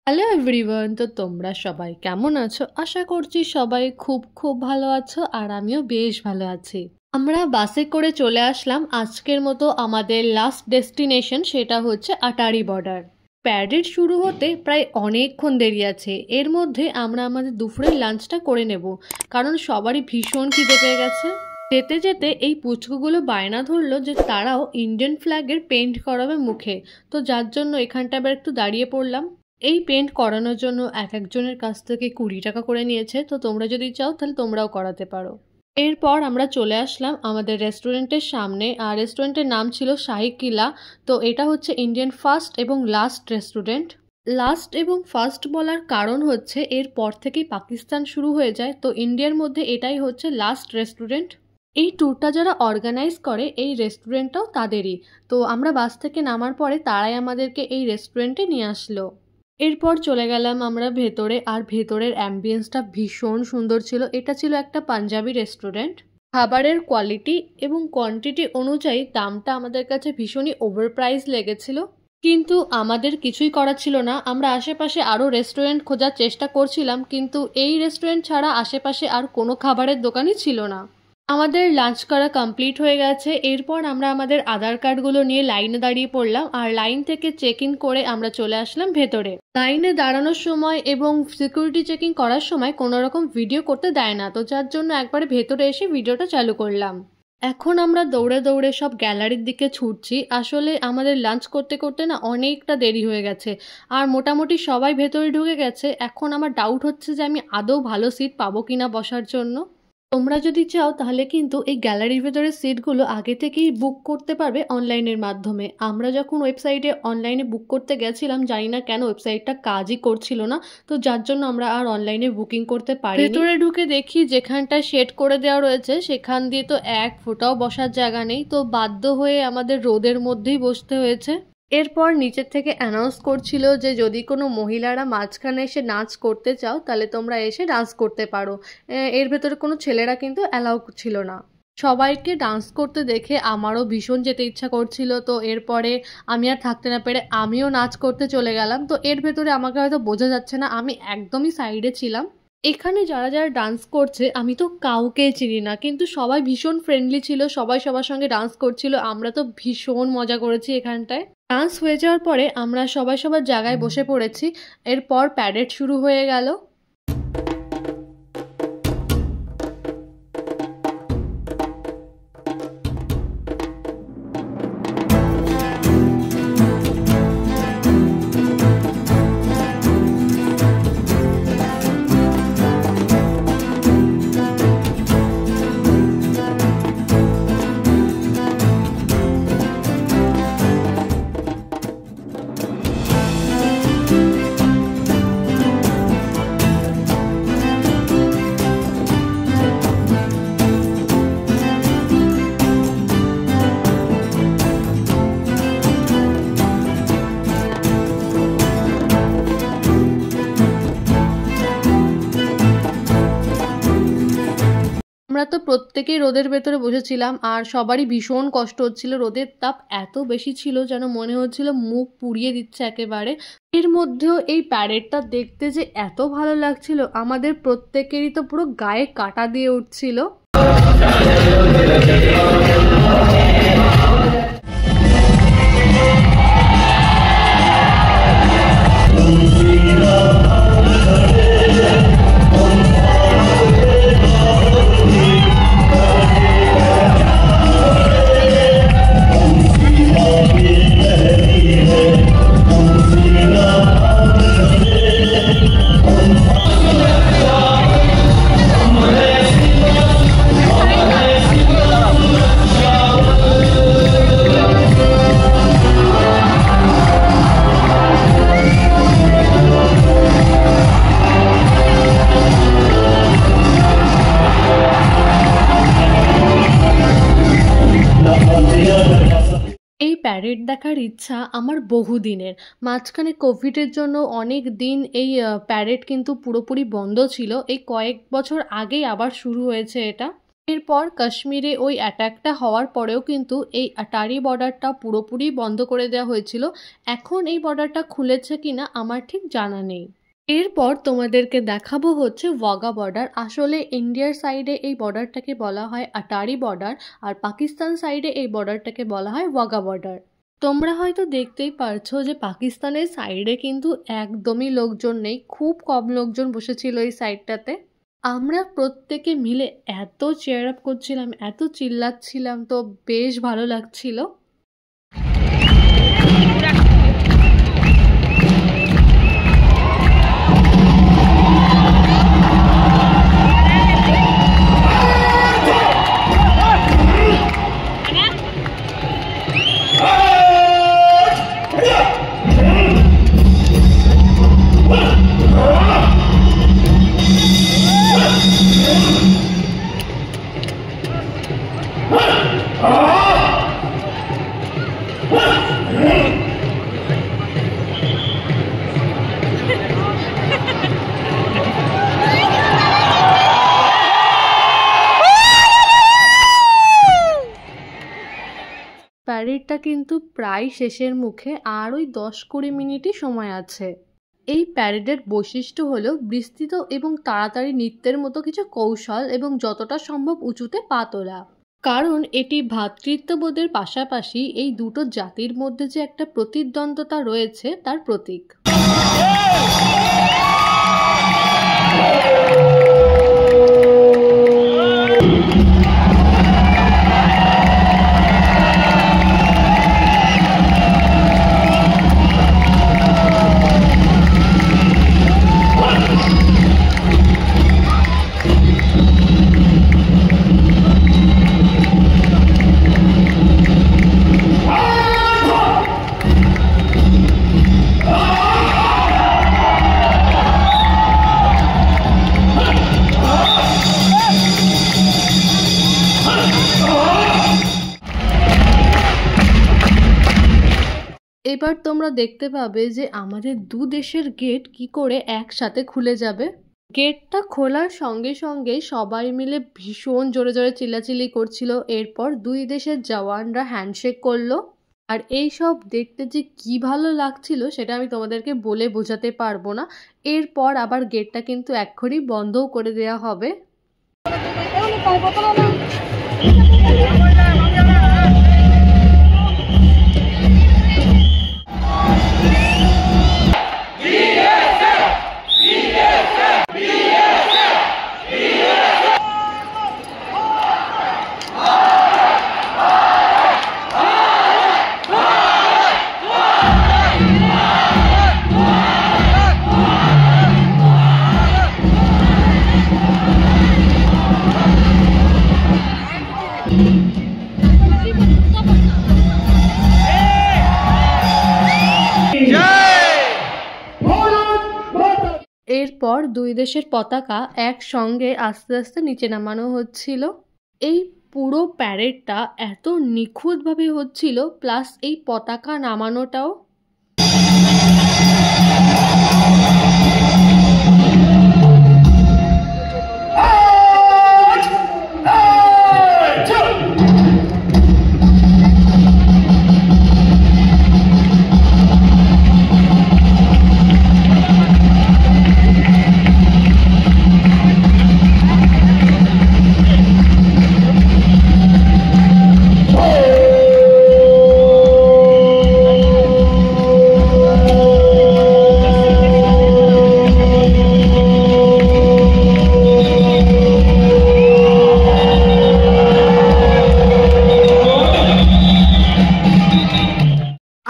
Hello everyone, তো তোমরা সবাই কেমন আছো? আশা করছি সবাই খুব খুব ভালো আছো, আর আমিও বেশ ভালো আছি। আমরা বাসে করে চলে আসলাম আজকের মতো আমাদের লাস্ট ডেস্টিনেশন, সেটা হচ্ছে আটারি বর্ডার। প্যারেড শুরু হতে প্রায় অনেকক্ষণ দেরি আছে। এর মধ্যে আমরা আমাদের দুপুরের লাঞ্চটা করে নেব, কারণ সবারই ভীষণ খিদে পেয়ে গেছে। যেতে যেতে এই পুচকুগুলো বায়না ধরলো যে তারাও ইন্ডিয়ান ফ্ল্যাগের পেন্ট করাবে মুখে, তো যার জন্য এখানটা আবার একটু দাঁড়িয়ে পড়লাম। এই পেন্ট করানোর জন্য এক একজনের কাছ থেকে 20 টাকা করে নিয়েছে, তো তোমরা যদি চাও তাহলে তোমরাও করাতে পারো। এরপর আমরা চলে আসলাম আমাদের রেস্টুরেন্টের সামনে, আর রেস্টুরেন্টের নাম ছিল শাহী কিলা। তো এটা হচ্ছে ইন্ডিয়ান ফার্স্ট এবং লাস্ট রেস্টুরেন্ট। লাস্ট এবং ফার্স্ট বলার কারণ হচ্ছে এরপর থেকেই পাকিস্তান শুরু হয়ে যায়, তো ইন্ডিয়ার মধ্যে এটাই হচ্ছে লাস্ট রেস্টুরেন্ট। এই ট্যুরটা যারা অর্গানাইজ করে এই রেস্টুরেন্টটাও তাদেরই। তো আমরা বাস থেকে নামার পরে তারাই আমাদেরকে এই রেস্টুরেন্টে নিয়ে আসলো। এরপর চলে গেলাম আমরা ভেতরে, আর ভেতরের অ্যাম্বিয়েন্সটা ভীষণ সুন্দর ছিল। এটা ছিল একটা পাঞ্জাবি রেস্টুরেন্ট। খাবারের কোয়ালিটি এবং কোয়ান্টিটি অনুযায়ী দামটা আমাদের কাছে ভীষণই ওভার প্রাইস লেগেছিল, কিন্তু আমাদের কিছুই করার ছিল না। আমরা আশেপাশে আরও রেস্টুরেন্ট খোঁজার চেষ্টা করছিলাম, কিন্তু এই রেস্টুরেন্ট ছাড়া আশেপাশে আর কোনো খাবারের দোকানই ছিল না। আমাদের লাঞ্চ করা কমপ্লিট হয়ে গেছে। এরপর আমরা আমাদের আধার কার্ডগুলো নিয়ে লাইনে দাঁড়িয়ে পড়লাম, আর লাইন থেকে চেক ইন করে আমরা চলে আসলাম ভেতরে। লাইনে দাঁড়ানোর সময় এবং সিকিউরিটি চেকিং করার সময় কোনো রকম ভিডিও করতে দেয় না, তো যার জন্য একবারে ভেতরে এসে ভিডিওটা চালু করলাম। এখন আমরা দৌড়ে দৌড়ে সব গ্যালারির দিকে ছুটছি। আসলে আমাদের লাঞ্চ করতে করতে না অনেকটা দেরি হয়ে গেছে, আর মোটামুটি সবাই ভেতরে ঢুকে গেছে। এখন আমার ডাউট হচ্ছে যে আমি আদৌ ভালো সিট পাবো কিনা বসার জন্য। তোমরা যদি চাও তাহলে কিন্তু এই গ্যালারির ভেতরে সিটগুলো আগে থেকেই বুক করতে পারবে অনলাইনের মাধ্যমে। আমরা যখন ওয়েবসাইটে অনলাইনে বুক করতে গেছিলাম, জানি না কেন ওয়েবসাইটটা কাজই করছিল না, তো যার জন্য আমরা আর অনলাইনে বুকিং করতে পারি। ভেতরে ঢুকে দেখি যেখানটা শেড করে দেওয়া রয়েছে সেখান দিয়ে তো এক ফোঁটাও বসার জায়গা নেই, তো বাধ্য হয়ে আমাদের রোদের মধ্যেই বসতে হয়েছে। এরপর নিচের থেকে অ্যানাউন্স করছিল যে যদি কোনো মহিলারা মাঝখানে এসে নাচ করতে চাও তাহলে তোমরা এসে ডান্স করতে পারো। এর ভেতরে কোনো ছেলেরা কিন্তু অ্যালাউ ছিল না। সবাইকে ডান্স করতে দেখে আমারও ভীষণ যেতে ইচ্ছা করছিল, তো এরপরে আমি আর থাকতে না পেরে আমিও নাচ করতে চলে গেলাম। তো এর ভেতরে আমাকে হয়তো বোঝা যাচ্ছে না, আমি একদমই সাইডে ছিলাম। এখানে যারা যারা ডান্স করছে আমি তো কাউকেই চিনি না, কিন্তু সবাই ভীষণ ফ্রেন্ডলি ছিল, সবাই সবার সঙ্গে ডান্স করছিল। আমরা তো ভীষণ মজা করেছি এখানটায়। ডান্স হয়ে যাওয়ার পরে আমরা সবাই সবার জায়গায় বসে পড়েছি। এরপর প্যারেড শুরু হয়ে গেল। আমরা তো প্রত্যেকেই রোদের ভেতরে বসেছিলাম, আর সবারই ভীষণ কষ্ট হচ্ছিল। রোদের তাপ এত বেশি ছিল যেন মনে হচ্ছিল মুখ পুড়িয়ে দিচ্ছে একেবারে। এর মধ্যেও এই প্যারেডটা দেখতে যে এত ভালো লাগছিল, আমাদের প্রত্যেকেরই তো পুরো গায়ে কাঁটা দিয়ে উঠছিল। দেখার ইচ্ছা আমার বহুদিনের। মাঝখানে কোভিডের জন্য অনেক দিন এই প্যারেড কিন্তু পুরোপুরি বন্ধ ছিল। এই কয়েক বছর আগেই আবার শুরু হয়েছে এটা। এরপর কাশ্মীরে ওই অ্যাটাকটা হওয়ার পরেও কিন্তু এই আটারি বর্ডারটা পুরোপুরি বন্ধ করে দেওয়া হয়েছিল। এখন এই বর্ডারটা খুলেছে কিনা আমার ঠিক জানা নেই। এরপর তোমাদেরকে দেখাবো হচ্ছে ওয়াঘা বর্ডার। আসলে ইন্ডিয়ার সাইডে এই বর্ডারটাকে বলা হয় আটারি বর্ডার, আর পাকিস্তান সাইডে এই বর্ডারটাকে বলা হয় ওয়াঘা বর্ডার। তোমরা হয়তো দেখতেই পারছো যে পাকিস্তানের সাইডে কিন্তু একদমই লোকজন নেই, খুব কম লোকজন বসেছিল এই সাইডটাতে। আমরা প্রত্যেকে মিলে এত চেয়ার আপ করছিলাম, এত চিল্লাচ্ছিলাম, তো বেশ ভালো লাগছিল। প্যারেডটা কিন্তু প্রায় শেষের মুখে, আর ওই 10-20 মিনিটই সময় আছে। এই প্যারেডের বৈশিষ্ট্য হলো বিস্তৃত এবং তাড়াতাড়ি নৃত্যের মতো কিছু কৌশল এবং যতটা সম্ভব উঁচুতে পা তোলা। কারণ এটি ভ্রাতৃত্ববোধের পাশাপাশি এই দুটো জাতির মধ্যে যে একটা প্রতিদ্বন্দ্বিতা রয়েছে তার প্রতীক। এবার তোমরা দেখতে পাবে যে আমাদের দু দেশের গেট কি করে একসাথে খুলে যাবে। গেটটা খোলার সঙ্গে সঙ্গে সবাই মিলে ভীষণ জোরে জোরে চিল্লাচিল্লি করছিল। এরপর দুই দেশের জওয়ানরা হ্যান্ডশেক করলো, আর এই সব দেখতে যে কি ভালো লাগছিল সেটা আমি তোমাদেরকে বলে বোঝাতে পারবো না। এরপর আবার গেটটা কিন্তু এক্ষুনি বন্ধও করে দেওয়া হবে। এরপর দুই দেশের পতাকা একসঙ্গে আস্তে আস্তে নিচে নামানো হচ্ছিল। এই পুরো প্যারেডটা এত নিখুঁতভাবে হচ্ছিল, প্লাস এই পতাকা নামানোটাও।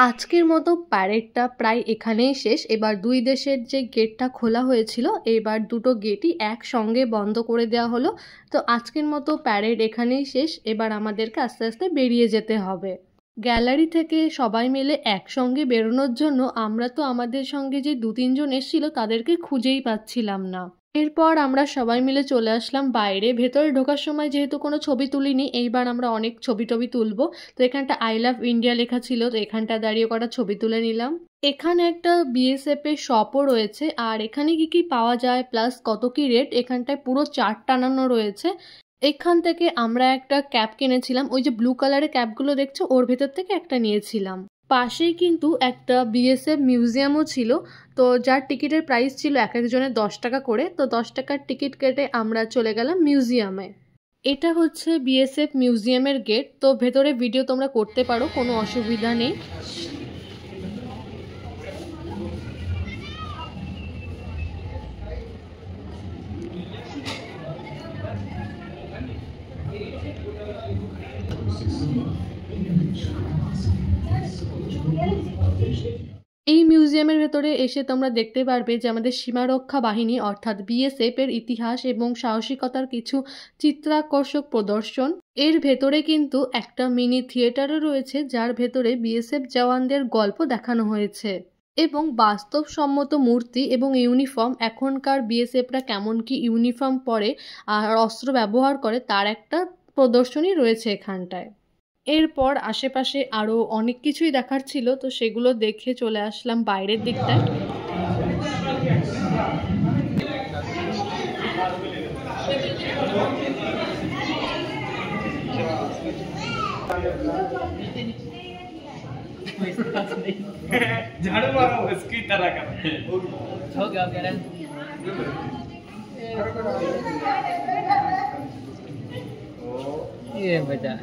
আজকের মতো প্যারেডটা প্রায় এখানেই শেষ। এবার দুই দেশের যে গেটটা খোলা হয়েছিল, এবার দুটো গেটই একসঙ্গে বন্ধ করে দেওয়া হলো। তো আজকের মতো প্যারেড এখানেই শেষ। এবার আমাদেরকে আস্তে আস্তে বেরিয়ে যেতে হবে। গ্যালারি থেকে সবাই মিলে একসঙ্গে বেরোনোর জন্য আমরা তো আমাদের সঙ্গে যে 2-3 জন এসেছিল তাদেরকে খুঁজেই পাচ্ছিলাম না। এরপর আমরা সবাই মিলে চলে আসলাম বাইরে। ভেতরে ঢোকার সময় যেহেতু কোনো ছবি তুলিনি, এইবার আমরা অনেক ছবি-টবি তুলবো। তো এখানটা আই লাভ ইন্ডিয়া লেখা ছিল, তো এখানটা দাঁড়িয়ে কটা ছবি তুলে নিলাম। এখানে একটা বিএসএফ এর শপও রয়েছে, আর এখানে কি কি পাওয়া যায় প্লাস কত কি রেট এখানটায় পুরো চার্ট টানানো রয়েছে। এখান থেকে আমরা একটা ক্যাপ কিনেছিলাম, ওই যে ব্লু কালারের ক্যাপগুলো দেখছো ওর ভেতর থেকে একটা নিয়েছিলাম। পাশেই কিন্তু একটা বিএসএফ মিউজিয়ামও ছিল, তো যার টিকিটের প্রাইস ছিল এক একজনের 10 টাকা করে। তো 10 টাকার টিকিট কেটে আমরা চলে গেলাম মিউজিয়ামে। এটা হচ্ছে বিএসএফ মিউজিয়ামের গেট। তো ভেতরে ভিডিও তোমরা করতে পারো, কোনো অসুবিধা নেই। এই মিউজিয়ামের ভেতরে এসে তোমরা দেখতে পারবে যে আমাদের সীমারক্ষা বাহিনী অর্থাৎ বিএসএফ এর ইতিহাস এবং সাহসিকতার কিছু চিত্রাকর্ষক প্রদর্শন। এর ভেতরে কিন্তু একটা মিনি থিয়েটারও রয়েছে, যার ভেতরে বিএসএফ জওয়ানদের গল্প দেখানো হয়েছে এবং বাস্তবসম্মত মূর্তি এবং ইউনিফর্ম, এখনকার বিএসএফরা কেমন কি ইউনিফর্ম পরে আর অস্ত্র ব্যবহার করে তার একটা প্রদর্শনী রয়েছে এখানটায়। এরপর আশেপাশে আরও অনেক কিছুই দেখার ছিল, তো সেগুলো দেখে চলে আসলাম বাইরের দিকটায়। झाड़ू मारो इसकी तरह का हो गया ये बचा।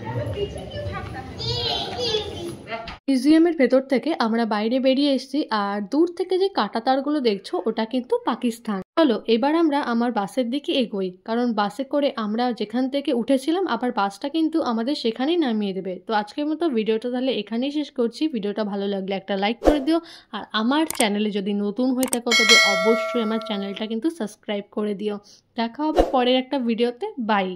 মিউজিয়ামের ভেতর থেকে আমরা বাইরে বেরিয়ে এসেছি, আর দূর থেকে যে কাঁটা তারগুলো দেখছো ওটা কিন্তু পাকিস্তান। চলো এবার আমরা আমার বাসের দিকে এগোই, কারণ বাসে করে আমরা যেখান থেকে উঠেছিলাম আবার বাসটা কিন্তু আমাদের সেখানেই নামিয়ে দেবে। তো আজকের মতো ভিডিওটা তাহলে এখানেই শেষ করছি। ভিডিওটা ভালো লাগলে একটা লাইক করে দিও, আর আমার চ্যানেলে যদি নতুন হয়ে থাকো তবে অবশ্যই আমার চ্যানেলটা কিন্তু সাবস্ক্রাইব করে দিও। দেখা হবে পরের একটা ভিডিওতে। বাই।